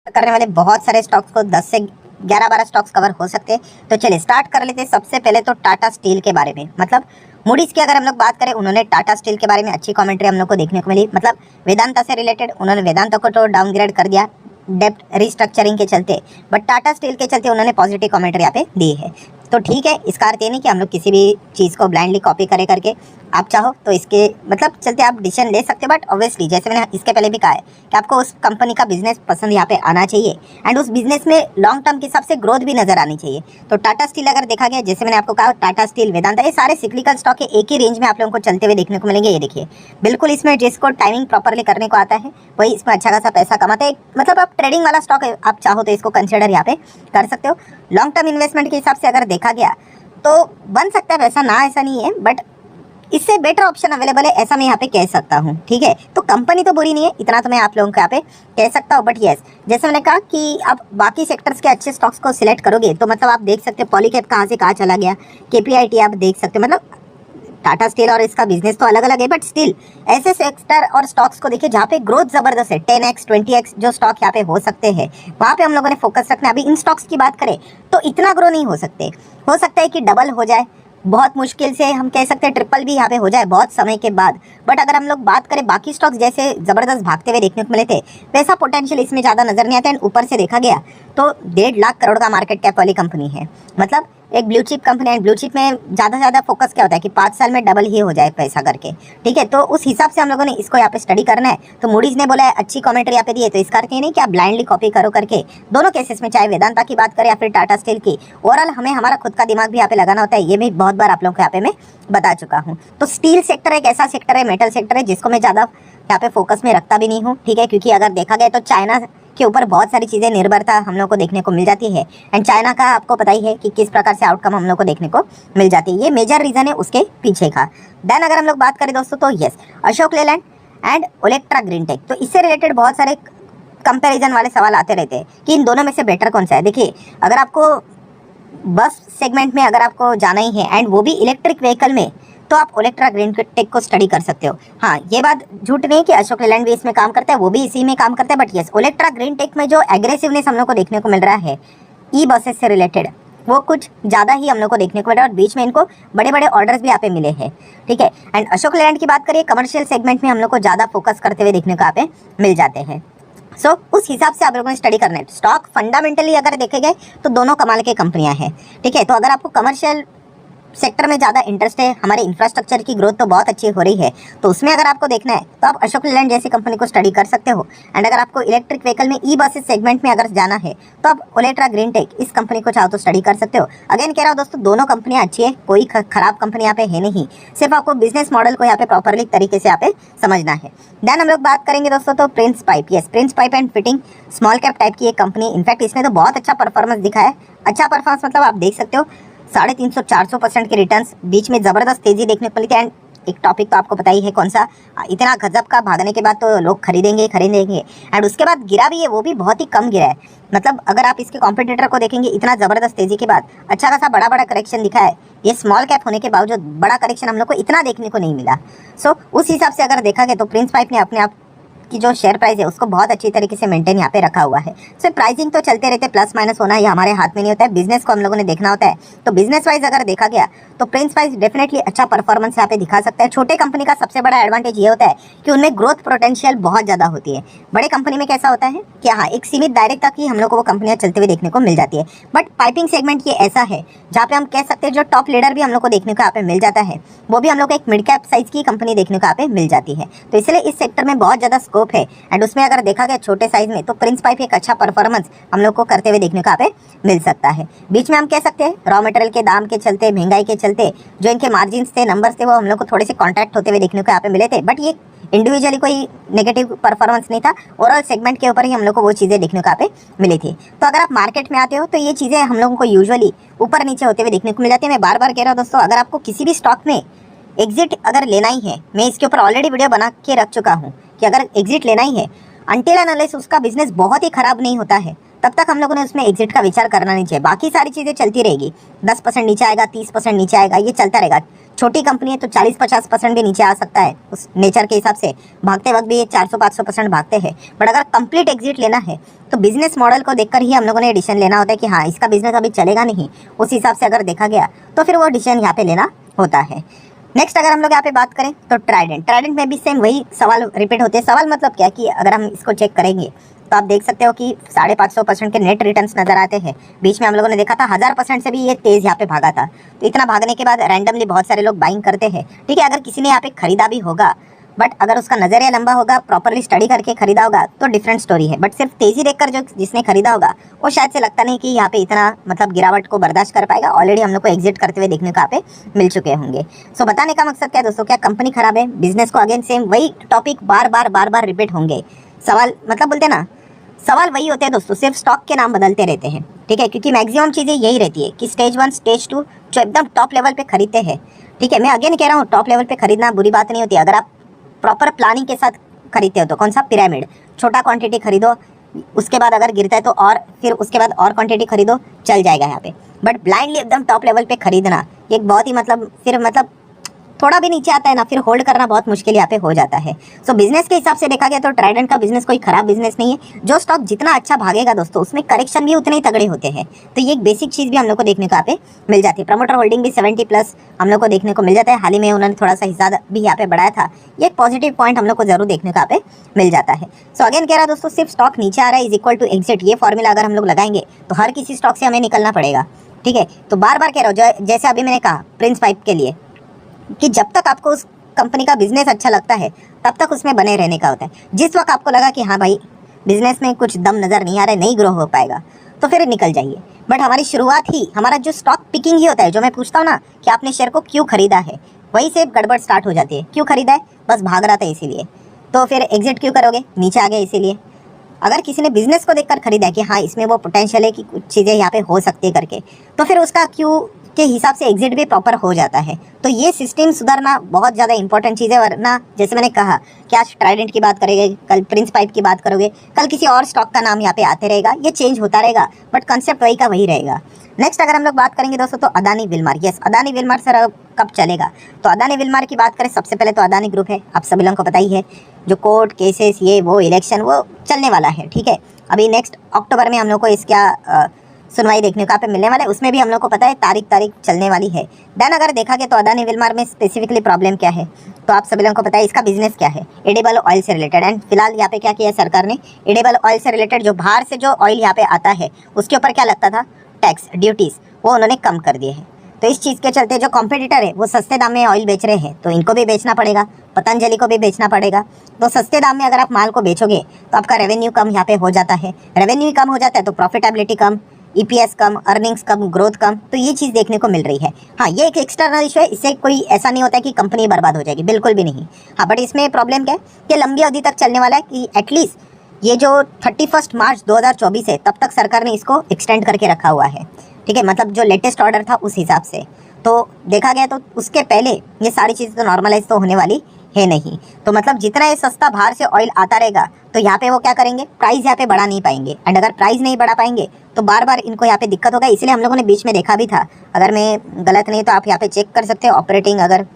करने वाले बहुत सारे स्टॉक्स को 10 से 11-12 स्टॉक्स कवर हो सकते हैं। तो चलिए स्टार्ट कर लेते हैं। सबसे पहले तो टाटा स्टील के बारे में, मतलब मूडीज की अगर हम लोग बात करें, उन्होंने टाटा स्टील के बारे में अच्छी कमेंट्री हम लोग को देखने को मिली। मतलब वेदांता से रिलेटेड उन्होंने वेदांता को तो डाउनग्रेड कर दिया डेप्ट रिस्ट्रक्चरिंग के चलते, बट टाटा स्टील के चलते उन्होंने पॉजिटिव कमेंट्री यहाँ पे दी है। तो ठीक है, इसका अर्थ ये नहीं कि हम लोग किसी भी चीज़ को ब्लाइंडली कॉपी करे करके आप चाहो तो इसके मतलब चलते आप डिसीजन ले सकते हो। बट ऑब्वियसली जैसे मैंने इसके पहले भी कहा है कि आपको उस कंपनी का बिजनेस पसंद यहाँ पे आना चाहिए एंड उस बिजनेस में लॉन्ग टर्म के हिसाब से ग्रोथ भी नजर आनी चाहिए। तो टाटा स्टील अगर देखा गया, जैसे मैंने आपको कहा, टाटा स्टील, वेदांता, ये सारे सिक्लिकल स्टॉक है, एक ही रेंज में आप लोगों को चलते हुए देखने को मिलेंगे। ये देखिए बिल्कुल, इसमें जिसको टाइमिंग प्रॉपरली करने को आता है वही इसमें अच्छा खासा पैसा कमाता है। मतलब आप ट्रेडिंग वाला स्टॉक है, आप चाहो तो इसको कंसिडर यहाँ पे कर सकते हो। लॉन्ग टर्म इन्वेस्टमेंट के हिसाब से अगर देखा गया तो बन सकता है पैसा, ना ऐसा नहीं है, बट इससे बेटर ऑप्शन अवेलेबल है, ऐसा मैं यहाँ पे कह सकता हूँ। ठीक है, तो कंपनी तो बुरी नहीं है, इतना तो मैं आप लोगों को यहाँ पे कह सकता हूँ। बट यस, जैसे मैंने कहा कि आप बाकी सेक्टर्स के अच्छे स्टॉक्स को सिलेक्ट करोगे तो मतलब आप देख सकते हो पॉलीकैब कहाँ से कहाँ चला गया, केपीआईटी आप देख सकते हो। मतलब टाटा स्टील और इसका बिजनेस तो अलग अलग है, बट स्टिल ऐसे सेक्टर और स्टॉक्स को देखिए जहाँ पे ग्रोथ जबरदस्त है, 10x 20x जो स्टॉक यहाँ पे हो सकते हैं, वहाँ पे हम लोगों ने फोकस रखना है। अभी इन स्टॉक्स की बात करें तो इतना ग्रो नहीं हो सकते, हो सकता है कि डबल हो जाए, बहुत मुश्किल से हम कह सकते हैं ट्रिपल भी यहाँ पे हो जाए बहुत समय के बाद। बट अगर हम लोग बात करें बाकी स्टॉक्स जैसे जबरदस्त भागते हुए देखने को मिले थे, वैसा पोटेंशियल इसमें ज़्यादा नजर नहीं आता है। ऊपर से देखा गया तो 1.5 लाख करोड़ का मार्केट कैप वाली कंपनी है, मतलब एक ब्लू चिप कंपनी है। ब्लू चिप में ज़्यादा से ज़्यादा फोकस क्या होता है कि 5 साल में डबल ही हो जाए पैसा करके। ठीक है, तो उस हिसाब से हम लोगों ने इसको यहाँ पे स्टडी करना है। तो मूडीज ने बोला है, अच्छी कमेंट्री यहाँ पे दी है, तो इसका अर्थ ये नहीं कि आप ब्लाइंडली कॉपी करो करके। दोनों केसेस में, चाहे वेदांता की बात करें या फिर टाटा स्टील की, ओवरऑल हमें हमारा खुद का दिमाग भी यहाँ पे लगाना होता है। ये भी बहुत बार आप लोगों को यहाँ पे मैं बता चुका हूँ। तो स्टील सेक्टर एक ऐसा सेक्टर है, मेटल सेक्टर है, जिसको मैं ज़्यादा यहाँ पे फोकस में रखता भी नहीं हूँ। ठीक है, क्योंकि अगर देखा जाए तो चाइना के ऊपर बहुत सारी चीज़ें निर्भरता हम लोग को देखने को मिल जाती है एंड चाइना का आपको पता ही है कि किस प्रकार से आउटकम हम लोग को देखने को मिल जाती है। ये मेजर रीज़न है उसके पीछे का। देन अगर हम लोग बात करें दोस्तों तो yes, Ashok Leyland and Olectra green tech, तो इससे रिलेटेड बहुत सारे कंपैरिजन वाले सवाल आते रहते हैं कि इन दोनों में से बेटर कौन सा है। देखिए, अगर आपको बस सेगमेंट में अगर आपको जाना ही है एंड वो भी इलेक्ट्रिक व्हीकल में, तो आप ओलेक्ट्रा ग्रीन टेक को स्टडी कर सकते हो। हाँ, ये बात झूठ नहीं कि अशोक लेलैंड भी इसमें काम करता है, वो भी इसी में काम करता है, but yes, Olectra green tech में जो एग्रेसिवनेस हम लोग को देखने को मिल रहा है ई बसेस से रिलेटेड, वो कुछ ज़्यादा ही हम लोग को देखने को मिल रहा है, और बीच में इनको बड़े बड़े ऑर्डर्स भी यहाँ पे मिले हैं। ठीक है, एंड अशोक लेलैंड की बात करिए, कमर्शियल सेगमेंट में हम लोग को ज़्यादा फोकस करते हुए देखने को यहाँ पे मिल जाते हैं। सो उस हिसाब से आप लोगों ने स्टडी करना है। स्टॉक फंडामेंटली अगर देखे गए तो दोनों कमाल के कंपनियां हैं। ठीक है, तो अगर आपको कमर्शियल सेक्टर में ज़्यादा इंटरेस्ट है, हमारे इंफ्रास्ट्रक्चर की ग्रोथ तो बहुत अच्छी हो रही है, तो उसमें अगर आपको देखना है तो आप अशोक लेलैंड जैसी कंपनी को स्टडी कर सकते हो। एंड अगर आपको इलेक्ट्रिक व्हीकल में ई बसेस सेगमेंट में अगर जाना है तो आप ओलेट्रा ग्रीन टेक इस कंपनी को चाहो तो स्टडी कर सकते हो। अगेन कह रहा हूँ दोस्तों, दोनों कंपनियाँ अच्छी है, कोई खराब कंपनी यहाँ पे है नहीं, सिर्फ आपको बिजनेस मॉडल को यहाँ पे प्रॉपरली तरीके से यहाँ पे समझना है। देन हम लोग बात करेंगे दोस्तों तो Prince pipe. Yes, Prince pipe and fitting small cap type की एक कंपनी, इनफैक्ट इसने तो बहुत अच्छा परफॉर्मेंस दिखा है। अच्छा परफॉर्मेंस मतलब आप देख सकते हो 350-400% के रिटर्न्स, बीच में ज़बरदस्त तेज़ी देखने को मिली थी। एंड एक टॉपिक तो आपको पता ही है कौन सा, इतना गजब का भागने के बाद तो लोग खरीदेंगे एंड उसके बाद गिरा भी है, वो भी बहुत ही कम गिरा है। मतलब अगर आप इसके कॉम्पिटिटर को देखेंगे, इतना ज़बरदस्त तेज़ी के बाद अच्छा खासा बड़ा बड़ा करेक्शन दिखा है। ये स्मॉल कैप होने के बावजूद बड़ा करेक्शन हम लोग को इतना देखने को नहीं मिला। सो उस हिसाब से अगर देखा गया तो प्रिंस पाइप ने अपने आप की जो शेयर प्राइस है उसको बहुत अच्छी तरीके से मेंटेन यहाँ पे रखा हुआ है। सो प्राइसिंग तो चलते रहते, प्लस माइनस होना ये हमारे हाथ में नहीं होता है, बिजनेस को हम लोगों ने देखना होता है। तो बिजनेस वाइज अगर देखा गया तो प्रिंस वाइज डेफिनेटली अच्छा परफॉर्मेंस यहाँ पे दिखा सकता है। छोटे कंपनी का सबसे बड़ा एडवांटेज ये होता है कि उनमें ग्रोथ पोटेंशियल बहुत ज़्यादा होती है। बड़े कंपनी में कैसा होता है कि हाँ, एक सीमित दायरे तक ही हम लोग को वो कंपनियाँ चलते हुए देखने को मिल जाती है। बट पाइपिंग सेगमेंट ये ऐसा है जहाँ पे हम कह सकते हैं जो टॉप लीडर भी हम लोग को देखने को यहाँ पे मिल जाता है, वो भी हम लोग को एक मिड कैप साइज की कंपनी देखने को यहाँ पे मिल जाती है। तो इसलिए इस सेक्टर में बहुत ज़्यादा स्कोप है। एंड उसमें अगर देखा गया छोटे साइज में तो प्रिंस पाइप एक अच्छा परफॉर्मेंस हम लोग को करते हुए देखने को यहाँ पे मिल सकता है। बीच में हम कह सकते हैं रॉ मटेरियल के दाम के चलते, महंगाई के चलते जो इनके मार्जिन्स थे, नंबर्स थे, वो हम लोग को थोड़े से कॉन्ट्रैक्ट होते हुए देखने को यहाँ पे मिले थे। बट ये इंडिविजुअली कोई नेगेटिव परफॉर्मेंस नहीं था, ओवरऑल सेगमेंट के ऊपर ही हम लोग को वो चीज़ें देखने को यहाँ पे मिली थी। तो अगर आप मार्केट में आते हो तो ये चीज़ें हम लोगों को यूजुअली ऊपर नीचे होते हुए देखने को मिल जाती है। मैं बार बार कह रहा हूँ दोस्तों, अगर आपको किसी भी स्टॉक में एग्जिट अगर लेना ही है, मैं इसके ऊपर ऑलरेडी वीडियो बना के रख चुका हूँ कि अगर एग्जिट लेना ही है, अनटिल एंड अनलेस उसका बिजनेस बहुत ही खराब नहीं होता है, तब तक हम लोगों ने उसमें एग्जिट का विचार करना नहीं चाहिए। बाकी सारी चीज़ें चलती रहेगी, 10% नीचे आएगा, 30% नीचे आएगा, ये चलता रहेगा। छोटी कंपनी है तो 40-50% भी नीचे आ सकता है उस नेचर के हिसाब से, भागते वक्त भी ये 400-500% भागते हैं। बट अगर कंप्लीट एग्जिट लेना है तो बिजनेस मॉडल को देखकर ही हम लोगों ने डिसीजन लेना होता है कि हाँ इसका बिजनेस अभी चलेगा नहीं, उस हिसाब से अगर देखा गया तो फिर वो डिसीजन यहाँ पे लेना होता है। नेक्स्ट अगर हम लोग यहाँ पे बात करें तो ट्राइडेंट में भी सेम वही सवाल रिपीट होते हैं। सवाल मतलब क्या कि अगर हम इसको चेक करेंगे तो आप देख सकते हो कि 550% के नेट रिटर्न्स नजर आते हैं। बीच में हम लोगों ने देखा था 1000% से भी ये तेज यहाँ पे भागा था। तो इतना भागने के बाद रैंडमली बहुत सारे लोग बाइंग करते हैं, ठीक है। अगर किसी ने यहाँ पे खरीदा भी होगा बट अगर उसका नजरिया लंबा होगा, प्रॉपरली स्टडी करके खरीदा होगा तो डिफरेंट स्टोरी है। बट सिर्फ तेजी देखकर जो जिसने खरीदा होगा वो शायद से लगता नहीं कि यहाँ पे इतना मतलब गिरावट को बर्दाश्त कर पाएगा। ऑलरेडी हम लोग को एग्जिट करते हुए देखने को यहाँ पे मिल चुके होंगे। सो बताने का मकसद क्या है दोस्तों, क्या कंपनी खराब है, बिजनेस को अगेन सेम वही टॉपिक बार बार रिपीट होंगे। सवाल मतलब बोलते ना, सवाल वही होते हैं दोस्तों, सिर्फ स्टॉक के नाम बदलते रहते हैं, ठीक है। क्योंकि मैक्सिमम चीज़ें यही रहती है कि स्टेज 1 स्टेज 2 जो एकदम टॉप लेवल पे खरीदते हैं, ठीक है। मैं अगेन कह रहा हूँ टॉप लेवल पे खरीदना बुरी बात नहीं होती अगर आप प्रॉपर प्लानिंग के साथ खरीदते हो तो। कौन सा पिरामिड, छोटा क्वांटिटी खरीदो, उसके बाद अगर गिरता है तो और फिर उसके बाद और क्वांटिटी खरीदो, चल जाएगा यहाँ पे। बट ब्लाइंडली एकदम टॉप लेवल पे खरीदना ये बहुत ही मतलब फिर मतलब थोड़ा भी नीचे आता है ना, फिर होल्ड करना बहुत मुश्किल यहाँ पे हो जाता है। सो बिजनेस के हिसाब से देखा गया तो ट्राइडेंट का बिजनेस कोई खराब बिजनेस नहीं है। जो स्टॉक जितना अच्छा भागेगा दोस्तों उसमें करेक्शन भी उतने ही तगड़े होते हैं। तो ये एक बेसिक चीज़ भी हम लोग को देखने को यहाँ पे मिल जाती है। प्रमोटर होल्डिंग भी 70+ हम लोग को देखने को मिल जाता है। हाल ही में उन्होंने थोड़ा सा हिस्सा भी यहाँ पे बढ़ाया था, ये एक पॉजिटिव पॉइंट हम लोग को जरूर देखने को यहाँ पे मिल जाता है। सो अगेन कह रहा दोस्तों, सिर्फ स्टॉक नीचे आ रहा है इज इक्वल टू एग्जिट, ये फॉर्मूला अगर हम लोग लगाएंगे तो हर किसी स्टॉक से हमें निकलना पड़ेगा, ठीक है। तो बार बार कह रहा हूँ, जैसे अभी मैंने कहा प्रिंस पाइप के लिए कि जब तक आपको उस कंपनी का बिजनेस अच्छा लगता है तब तक उसमें बने रहने का होता है। जिस वक्त आपको लगा कि हाँ भाई बिजनेस में कुछ दम नज़र नहीं आ रहा है, नहीं ग्रो हो पाएगा, तो फिर निकल जाइए। बट हमारी शुरुआत ही, हमारा जो स्टॉक पिकिंग ही होता है, जो मैं पूछता हूँ ना कि आपने शेयर को क्यों खरीदा है, वहीं से गड़बड़ स्टार्ट हो जाती है। क्यों खरीदा है, बस भाग रहा था इसीलिए। तो फिर एग्जिट क्यों करोगे, नीचे आ गए इसीलिए। अगर किसी ने बिजनेस को देखकर खरीदा है कि हाँ इसमें वो पोटेंशियल है कि कुछ चीज़ें यहाँ पे हो सकती है करके, तो फिर उसका क्यों के हिसाब से एग्जिट भी प्रॉपर हो जाता है। तो ये सिस्टम सुधारना बहुत ज़्यादा इंपॉर्टेंट चीज़ है। वरना जैसे मैंने कहा कि आज ट्राइडेंट की बात करेंगे, कल प्रिंस पाइप की बात करोगे, कल किसी और स्टॉक का नाम यहाँ पे आते रहेगा, ये चेंज होता रहेगा बट कंसेप्ट वही का वही रहेगा। नेक्स्ट अगर हम लोग बात करेंगे दोस्तों तो Adani Wilmar, yes Adani Wilmar sir कब चलेगा। तो अदानी विलमार की बात करें, सबसे पहले तो अदानी ग्रुप है, आप सभी लोगों को पता ही है, जो कोर्ट केसेस ये वो इलेक्शन वो चलने वाला है, ठीक है। अभी नेक्स्ट अक्टूबर में हम लोग को इसका सुनवाई देखने को यहाँ पे मिलने वाला है, उसमें भी हम लोग को पता है तारीख चलने वाली है। देन अगर देखा गया तो अदानी विलमार में स्पेसिफिकली प्रॉब्लम क्या है, तो आप सभी लोगों को पता है इसका बिजनेस क्या है, एडिबल ऑयल से रिलेटेड। एंड फिलहाल यहाँ पे क्या किया है सरकार ने, एडिबल ऑयल से रिलेटेड जो बाहर से जो ऑयल यहाँ पे आता है उसके ऊपर क्या लगता था टैक्स ड्यूटीज़, वो उन्होंने कम कर दिए हैं। तो इस चीज़ के चलते जो कॉम्पिटिटर है वो सस्ते दाम में ऑयल बेच रहे हैं, तो इनको भी बेचना पड़ेगा, पतंजलि को भी बेचना पड़ेगा। तो सस्ते दाम में अगर आप माल को बेचोगे तो आपका रेवेन्यू कम यहाँ पे हो जाता है, रेवेन्यू कम हो जाता है तो प्रॉफिटेबिलिटी कम, ईपीएस कम, अर्निंग्स कम, ग्रोथ कम। तो ये चीज़ देखने को मिल रही है। हाँ ये एक एक्सटर्नल इशू है, इससे कोई ऐसा नहीं होता है कि कंपनी बर्बाद हो जाएगी, बिल्कुल भी नहीं। हाँ बट इसमें प्रॉब्लम क्या है कि लंबी अवधि तक चलने वाला है, कि एटलीस्ट ये जो 31 मार्च 2024 है तब तक सरकार ने इसको एक्सटेंड करके रखा हुआ है, ठीक है। मतलब जो लेटेस्ट ऑर्डर था उस हिसाब से तो देखा गया तो उसके पहले ये सारी चीज़ें तो नॉर्मलाइज तो होने वाली है नहीं। तो मतलब जितना ये सस्ता बाहर से ऑयल आता रहेगा तो यहाँ पे वो क्या करेंगे, प्राइस यहाँ पे बढ़ा नहीं पाएंगे। एंड अगर प्राइस नहीं बढ़ा पाएंगे तो बार बार इनको यहाँ पे दिक्कत होगा। इसलिए हम लोगों ने बीच में देखा भी था, अगर मैं गलत नहीं तो आप यहाँ पे चेक कर सकते हो ऑपरेटिंग, अगर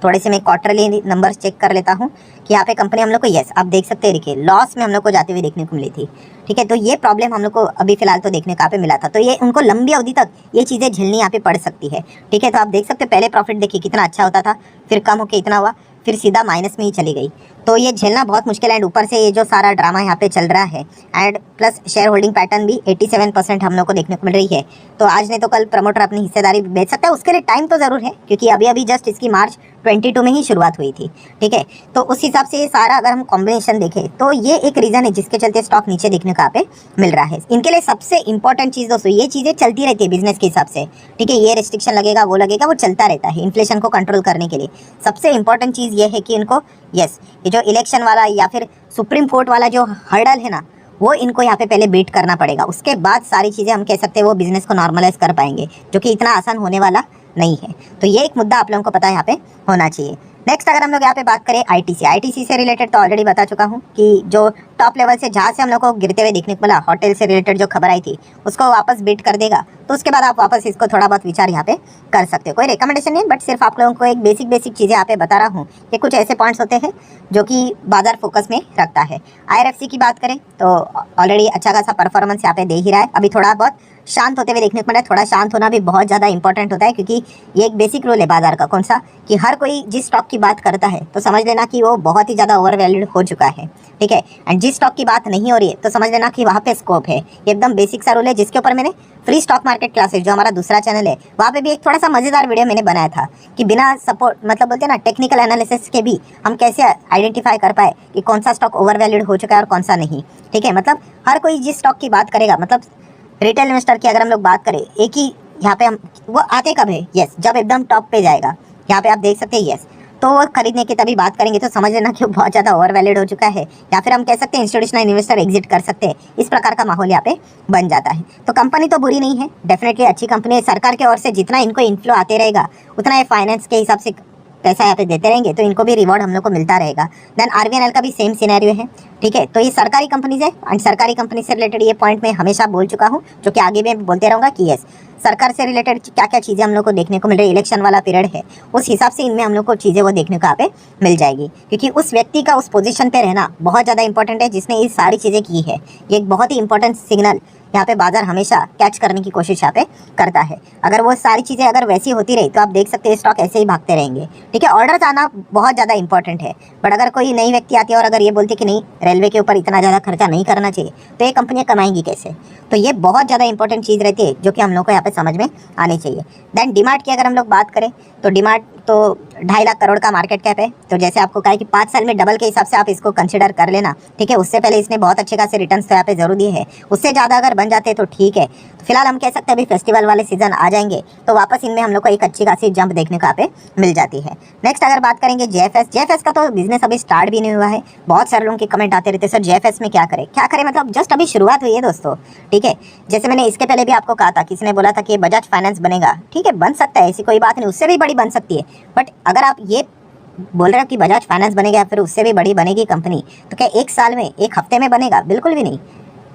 थोड़े से मैं क्वार्टरली नंबर्स चेक कर लेता हूँ कि यहाँ पे कंपनी हम लोग को यस आप देख सकते हैं, देखिए लॉस में हम लोग को जाते हुए देखने को मिली थी, ठीक है। तो ये प्रॉब्लम हम लोग को अभी फिलहाल तो देखने का पे मिला था। तो ये उनको लंबी अवधि तक ये चीज़ें झेलनी यहाँ पे पड़ सकती है, ठीक है। तो आप देख सकते हैं पहले प्रॉफिट देखिए कितना अच्छा होता था, फिर कम होकर इतना हुआ, फिर सीधा माइनस में ही चली गई। तो ये झेलना बहुत मुश्किल है। एंड ऊपर से ये जो सारा ड्रामा यहाँ पे चल रहा है and plus share holding pattern भी 87% हम लोग को देखने को मिल रही है। तो आज नहीं तो कल प्रमोटर अपनी हिस्सेदारी बेच सकता है, उसके लिए टाइम तो ज़रूर है क्योंकि अभी अभी जस्ट इसकी मार्च 22 में ही शुरुआत हुई थी, ठीक है। तो उस हिसाब से ये सारा अगर हम कॉम्बिनेशन देखें तो ये एक रीज़न है जिसके चलते स्टॉक नीचे देखने को यहाँ पे मिल रहा है। इनके लिए सबसे इंपॉर्टेंट चीज़ दोस्तों, ये चीज़ें चलती रहती है बिजनेस के हिसाब से, ठीक है। ये रिस्ट्रिक्शन लगेगा वो लगेगा, वो चलता रहता है इन्फ्लेशन को कंट्रोल करने के लिए। सबसे इंपॉर्टेंट चीज़ ये है कि इनको यस ये जो इलेक्शन वाला या फिर सुप्रीम कोर्ट वाला जो हर्डल है ना, वो इनको यहाँ पे पहले बीट करना पड़ेगा। उसके बाद सारी चीज़ें हम कह सकते हैं वो बिजनेस को नॉर्मलाइज कर पाएंगे, जो कि इतना आसान होने वाला नहीं है। तो ये एक मुद्दा आप लोगों को पता है यहाँ पे होना चाहिए। नेक्स्ट अगर हम लोग यहाँ पे बात करें आईटीसी से रिलेटेड, तो ऑलरेडी बता चुका हूँ कि जो टॉप लेवल से जहाँ से हम लोग को गिरते हुए देखने को मिला, होटल से रिलेटेड जो खबर आई थी उसको वापस बीट कर देगा, तो उसके बाद आप वापस इसको थोड़ा बहुत विचार यहाँ पे कर सकते हो। कोई रिकमेंडेशन नहीं, बट सिर्फ आप लोगों को एक बेसिक चीज़ें यहाँ पे बता रहा हूँ कि कुछ ऐसे पॉइंट्स होते हैं जो कि बाजार फोकस में रखता है। IRFC की बात करें तो ऑलरेडी अच्छा खासा परफॉर्मेंस यहाँ पे दे ही रहा है, अभी थोड़ा बहुत शांत होते हुए देखने को मिला है। थोड़ा शांत होना भी बहुत ज़्यादा इंपॉर्टेंट होता है, क्योंकि ये एक बेसिक रूल है बाजार का। कौन सा? कि हर कोई जिस स्टॉक की बात करता है तो समझ लेना कि वो बहुत ही ज़्यादा ओवर वैल्यूड हो चुका है, ठीक है। एंड जिस स्टॉक की बात नहीं हो रही है तो समझ लेना कि वहाँ पे स्कोप है। ये एकदम बेसिक सा रूल है, जिसके ऊपर मैंने फ्री स्टॉक मार्केट क्लासेस, जो हमारा दूसरा चैनल है, वहाँ पे भी एक थोड़ा सा मज़ेदार वीडियो मैंने बनाया था कि बिना सपोर्ट, मतलब बोलते हैं ना, टेक्निकल एनालिसिस के भी हम कैसे आइडेंटिफाई कर पाए कि कौन सा स्टॉक ओवर वैल्यूड हो चुका है और कौन सा नहीं, ठीक है। मतलब हर कोई जिस स्टॉक की बात करेगा, मतलब रिटेल इन्वेस्टर की अगर हम लोग बात करें, एक ही यहाँ पे हम वो आते कब है? यस, जब एकदम टॉप पे जाएगा। यहाँ पे आप देख सकते हैं, यस, तो वो खरीदने की तभी बात करेंगे, तो समझ लेना कि वो बहुत ज़्यादा ओवर वैल्यूड हो चुका है, या फिर हम कह सकते हैं इंस्टीट्यूशनल इन्वेस्टर एग्जिट कर सकते हैं। इस प्रकार का माहौल यहाँ पे बन जाता है। तो कंपनी तो बुरी नहीं है, डेफिनेटली अच्छी कंपनी है। सरकार की ओर से जितना इनको इन्फ्लो आते रहेगा उतना ये फाइनेंस के हिसाब से पैसा यहाँ पे देते रहेंगे, तो इनको भी रिवॉर्ड हम लोग को मिलता रहेगा। देन RVNL का भी सेम सिनेरियो है, ठीक है। तो ये सरकारी कंपनीज है, एंड सरकारी कंपनी से रिलेटेड ये पॉइंट मैं हमेशा बोल चुका हूँ, जो कि आगे भी बोलते रहूँगा कि यस, सरकार से रिलेटेड क्या क्या चीज़ें हम लोग को देखने को मिल रही है। इलेक्शन वाला पीरियड है, उस हिसाब से इनमें हम लोग को चीज़ें वो देखने को यहाँ पे मिल जाएगी, क्योंकि उस व्यक्ति का उस पोजीशन पे रहना बहुत ज़्यादा इंपॉर्टेंट है जिसने ये सारी चीज़ें की है। ये एक बहुत ही इंपॉर्टेंट सिग्नल यहाँ पे बाजार हमेशा कैच करने की कोशिश यहाँ पे करता है। अगर वो सारी चीज़ें अगर वैसी होती रही तो आप देख सकते हैं स्टॉक ऐसे ही भागते रहेंगे, ठीक है। ऑर्डर्स आना बहुत ज़्यादा इंपॉर्टेंट है, बट अगर कोई नई व्यक्ति आती है और अगर ये बोलती है कि नहीं, रेलवे के ऊपर इतना ज़्यादा खर्चा नहीं करना चाहिए, तो ये कंपनियाँ कमाएंगी कैसे? तो ये बहुत ज़्यादा इंपॉर्टेंट चीज़ रहती है जो कि हम लोग को यहाँ पे समझ में आनी चाहिए। देन डीमार्ट की अगर हम लोग बात करें तो डीमार्ट तो 2.5 लाख करोड़ का मार्केट कैप है। तो जैसे आपको कहा कि 5 साल में डबल के हिसाब से आप इसको कंसिडर कर लेना, ठीक है। उससे पहले इसने बहुत अच्छे खासे रिटर्न्स तो यहाँ पे जरूर दिए है, उससे ज़्यादा अगर बन जाते तो ठीक है। तो फिलहाल हम कह सकते हैं अभी फेस्टिवल वाले सीजन आ जाएंगे तो वापस इनमें हम लोग को एक अच्छी खासी जंप देखने को यहाँ पे मिल जाती है। नेक्स्ट अगर बात करेंगे JFS का तो बिजनेस अभी स्टार्ट भी नहीं हुआ है। बहुत सारे लोगों के कमेंट आते रहते, सर JFS में क्या करें, मतलब जस्ट अभी शुरुआत हुई है दोस्तों, ठीक है। जैसे मैंने इसके पहले भी आपको कहा था, किसी ने बोला था कि बजाज फाइनेंस बनेगा, ठीक है, बन सकता है, ऐसी कोई बात नहीं, उससे भी बड़ी बन सकती है। बट अगर आप ये बोल रहे हो कि बजाज फाइनेंस बनेगा या फिर उससे भी बड़ी बनेगी कंपनी, तो क्या एक साल में, एक हफ्ते में बनेगा? बिल्कुल भी नहीं।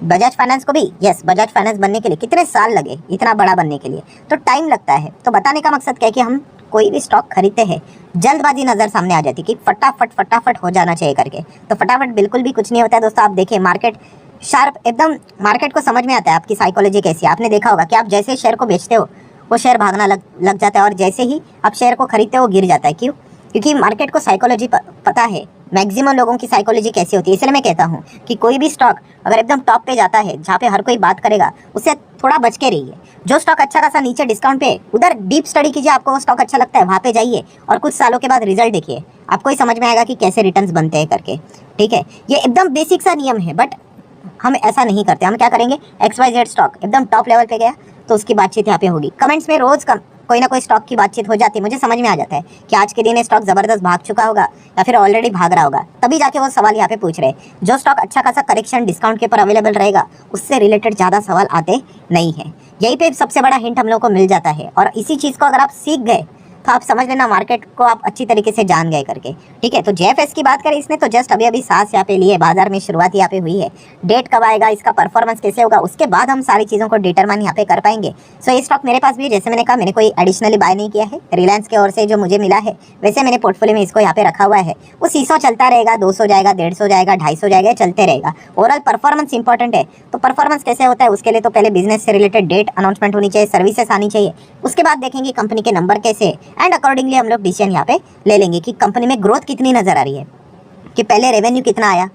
बजाज फाइनेंस को भी, यस, बजाज फाइनेंस बनने के लिए कितने साल लगे इतना बड़ा बनने के लिए, तो टाइम लगता है। तो बताने का मकसद क्या है कि हम कोई भी स्टॉक खरीदते हैं, जल्दबाजी नज़र सामने आ जाती है कि फटाफट हो जाना चाहिए करके, तो फटाफट बिल्कुल भी कुछ नहीं होता है दोस्तों। आप देखिए मार्केट शार्प एकदम, मार्केट को समझ में आता है आपकी साइकोलॉजी कैसी है। आपने देखा होगा कि आप जैसे शेयर को बेचते हो वो शेयर भागना लग जाता है, और जैसे ही आप शेयर को खरीदते हो वो गिर जाता है। क्यों? क्योंकि मार्केट को साइकोलॉजी पता है, मैक्सिमम लोगों की साइकोलॉजी कैसी होती है। इसलिए मैं कहता हूँ कि कोई भी स्टॉक अगर एकदम टॉप पे जाता है, जहाँ पे हर कोई बात करेगा, उससे थोड़ा बच के रहिए। जो स्टॉक अच्छा खासा नीचे डिस्काउंट पे, उधर डीप स्टडी कीजिए, आपको वो स्टॉक अच्छा लगता है वहाँ पे जाइए, और कुछ सालों के बाद रिजल्ट देखिए, आपको ही समझ में आएगा कि कैसे रिटर्न्स बनते हैं करके, ठीक है। ये एकदम बेसिक सा नियम है, बट हम ऐसा नहीं करते। हम क्या करेंगे, XYZ स्टॉक एकदम टॉप लेवल पे गया तो उसकी बातचीत यहाँ पे होगी। कमेंट्स में रोज कोई ना कोई स्टॉक की बातचीत हो जाती है, मुझे समझ में आ जाता है कि आज के दिन ये स्टॉक जबरदस्त भाग चुका होगा या फिर ऑलरेडी भाग रहा होगा, तभी जाके वो सवाल यहाँ पे पूछ रहे हैं। जो स्टॉक अच्छा खासा करेक्शन डिस्काउंट के ऊपर अवेलेबल रहेगा, उससे रिलेटेड ज़्यादा सवाल आते नहीं है। यहीं पे सबसे बड़ा हिंट हम लोग को मिल जाता है, और इसी चीज़ को अगर आप सीख गए तो आप समझ लेना मार्केट को आप अच्छी तरीके से जान गए करके, ठीक है। तो JFS की बात करें, इसने तो जस्ट अभी सांस यहाँ पे लिए, बाजार में शुरुआत यहाँ पे हुई है। डेट कब आएगा, इसका परफॉर्मेंस कैसे होगा, उसके बाद हम सारी चीज़ों को डिटरमाइन यहाँ पे कर पाएंगे। सो ये स्टॉक मेरे पास भी, जैसे मैंने कहा, मैंने कोई एडिशनली बाय नहीं किया है, रिलायंस की ओर से जो मुझे मिला है वैसे मैंने पोर्टफोलियो में इसको यहाँ पे रखा हुआ है। वो 300 चलता रहेगा, 200 जाएगा, 150 जाएगा, 250 जाएगा, चलते रहेगा। ओवरऑल परफॉर्मेंस इंपॉर्टेंट है। तो परफॉर्मेंस कैसे होता है, उसके लिए तो पहले बिजनेस से रिलेटेड डेट अनाउंसमेंट होनी चाहिए, सर्विसेज आनी चाहिए, उसके बाद देखेंगे कंपनी के नंबर कैसे, एंड अकॉर्डिंगली हम लोग डिसीजन यहाँ पे ले लेंगे कि कंपनी में ग्रोथ कितनी नजर आ रही है, कि पहले रेवेन्यू कितना आया,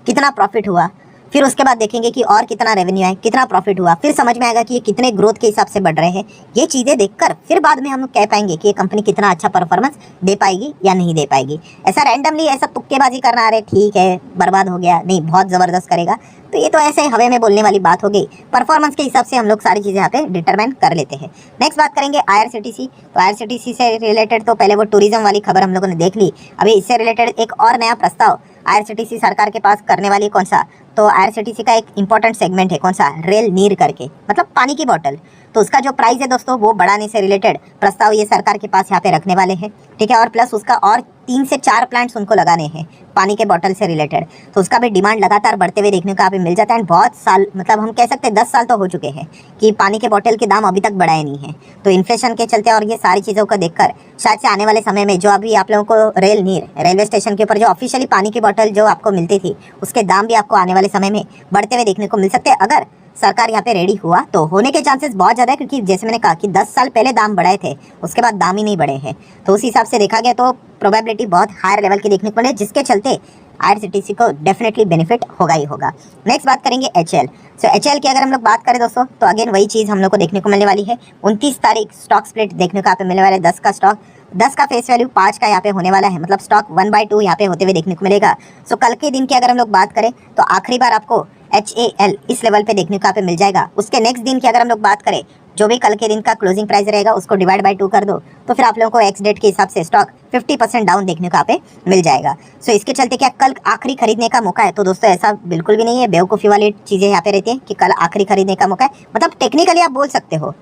कितना प्रॉफिट हुआ, फिर उसके बाद देखेंगे कि और कितना रेवेन्यू आया, कितना प्रॉफिट हुआ, फिर समझ में आएगा कि ये कितने ग्रोथ के हिसाब से बढ़ रहे हैं। ये चीज़ें देखकर फिर बाद में हम कह पाएंगे कि ये कंपनी कितना अच्छा परफॉर्मेंस दे पाएगी या नहीं दे पाएगी। ऐसा रैंडमली ऐसा तुक्केबाजी करना, अरे ठीक है बर्बाद हो गया, नहीं बहुत ज़बरदस्त करेगा, तो ये तो ऐसे हवे में बोलने वाली बात हो गई। परफॉर्मेंस के हिसाब से हम लोग सारी चीज़ें यहाँ पे डिटरमाइन कर लेते हैं। नेक्स्ट बात करेंगे IRCTC। तो IRCTC से रिलेटेड तो पहले वो टूरिज्म वाली खबर हम लोगों ने देख ली, अभी इससे रिलेटेड एक और नया प्रस्ताव IRCTC सरकार के पास करने वाली है। कौन सा? तो IRCTC का एक इंपॉर्टेंट सेगमेंट है, कौन सा? रेल नीर करके, मतलब पानी की बोतल। तो उसका जो प्राइस है दोस्तों वो बढ़ाने से रिलेटेड प्रस्ताव ये सरकार के पास यहाँ पे रखने वाले हैं, ठीक है। और प्लस उसका और 3 से 4 प्लांट्स उनको लगाने हैं पानी के बॉटल से रिलेटेड, तो उसका भी डिमांड लगातार बढ़ते हुए देखने को यहाँ पे मिल जाता है। एंड बहुत साल, मतलब हम कह सकते हैं 10 साल तो हो चुके हैं कि पानी के बॉटल के दाम अभी तक बढ़ाए नहीं है। तो इन्फ्लेशन के चलते और ये सारी चीज़ों को देखकर शायद से आने वाले समय में जो अभी आप लोगों को रेलवे स्टेशन के ऊपर जो ऑफिशियली पानी की बॉटल जो आपको मिलती थी, उसके दाम भी आपको आने वाले समय में बढ़ते हुए देखने को मिल सकते हैं, अगर सरकार यहाँ पे रेडी हुआ तो। होने के चांसेस बहुत ज़्यादा है, क्योंकि जैसे मैंने कहा कि 10 साल पहले दाम बढ़ाए थे, उसके बाद दाम ही नहीं बढ़े हैं। तो उस हिसाब से देखा गया तो प्रोबेबिलिटी बहुत हायर लेवल की देखने को मिले, जिसके चलते IRCTC को डेफिनेटली बेनिफिट होगा ही होगा। नेक्स्ट बात करेंगे HL। सो HL की अगर हम लोग बात करें दोस्तों, तो अगेन वही चीज़ हम लोग को देखने को मिलने वाली है। 29 तारीख स्टॉक स्प्लिट देखने को यहाँ पे मिलने वाला है। 10 का स्टॉक, 10 का फेस वैल्यू 5 का यहाँ पे होने वाला है, मतलब स्टॉक 1/2 यहाँ पे होते हुए देखने को मिलेगा। सो कल के दिन की अगर हम लोग बात करें तो आखिरी बार आपको HAL इस लेवल पे देखने को यहाँ पे मिल जाएगा। उसके नेक्स्ट दिन की अगर हम लोग बात करें, जो भी कल के दिन का क्लोजिंग प्राइस रहेगा उसको डिवाइड बाय 2 कर दो, तो फिर आप लोगों को एक्स डेट के हिसाब से स्टॉक 50% डाउन देखने को यहाँ पे मिल जाएगा। सो इसके चलते क्या कल आखिरी खरीदने का मौका है? तो दोस्तों ऐसा बिल्कुल भी नहीं है। बेवकूफ़ी वाली चीज़ें यहाँ पे रहती है कि कल आखिरी खरीदने का मौका है। मतलब टेक्निकली आप बोल सकते हो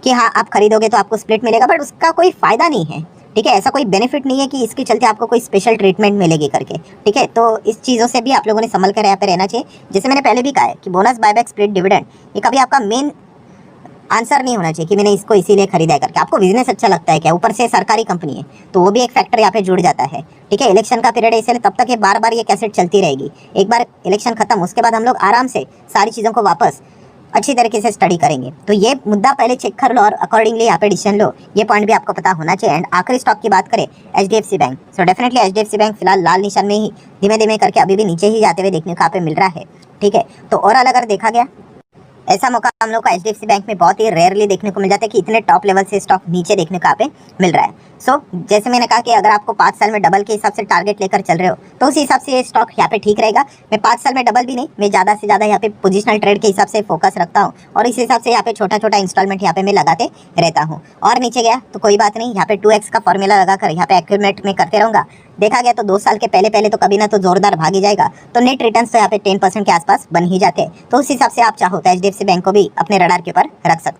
कि हाँ आप खरीदोगे तो आपको स्प्लिट मिलेगा, बट उसका कोई फ़ायदा नहीं है। ठीक है, ऐसा कोई बेनिफिट नहीं है कि इसके चलते आपको कोई स्पेशल ट्रीटमेंट मिलेगी करके। ठीक है, तो इस चीज़ों से भी आप लोगों ने संभल कर यहाँ पे रहना चाहिए। जैसे मैंने पहले भी कहा है कि बोनस, बायबैक, स्प्लिट, डिविडेंड, ये कभी आपका मेन आंसर नहीं होना चाहिए कि मैंने इसको इसीलिए खरीदा है करके। आपको बिजनेस अच्छा लगता है क्या? ऊपर से सरकारी कंपनी है तो वो भी एक फैक्टर यहाँ पे जुड़ जाता है। ठीक है, इलेक्शन का पीरियड है, इसलिए तब तक ये बार बार ये कैसेट चलती रहेगी। एक बार इलेक्शन खत्म, उसके बाद हम लोग आराम से सारी चीज़ों को वापस अच्छी तरीके से स्टडी करेंगे। तो ये मुद्दा पहले चेक कर लो और अकॉर्डिंगली यहाँ पे डिसीजन लो, ये पॉइंट भी आपको पता होना चाहिए। एंड आखिरी स्टॉक की बात करें HDFC bank, so definitely HDFC bank फिलहाल लाल निशान में ही धीमे धीमे करके अभी भी नीचे ही जाते हुए देखने को यहाँ पे मिल रहा है। ठीक है, तो ओवरऑल अगर देखा गया, ऐसा मौका हम लोग को HDFC बैंक में बहुत ही रेयरली देखने को मिल जाता है कि इतने टॉप लेवल से स्टॉक नीचे देखने को यहाँ पे मिल रहा है। सो जैसे मैंने कहा कि अगर आपको 5 साल में डबल के हिसाब से टारगेट लेकर चल रहे हो तो उस हिसाब से ये स्टॉक यहाँ पे ठीक रहेगा। मैं 5 साल में डबल भी नहीं, मैं ज़्यादा से ज़्यादा यहाँ पे पोजिशनल ट्रेड के हिसाब से फोकस रखता हूँ और इस हिसाब से यहाँ पे छोटा छोटा इंस्टॉलमेंट यहाँ पे मैं लगाते रहता हूँ। और नीचे गया तो कोई बात नहीं, यहाँ पे 2x का फॉर्मूला लगाकर यहाँ पे एक्यूमुलेट में करते रहूँगा। देखा गया तो 2 साल के पहले तो कभी ना तो जोरदार भागी जाएगा, तो नेट रिटर्न तो यहाँ पे 10% के आसपास बन ही जाते हैं। तो उस हिसाब से आप चाहो तो HDFC बैंक को भी अपने रडार के ऊपर रख सकते हैं।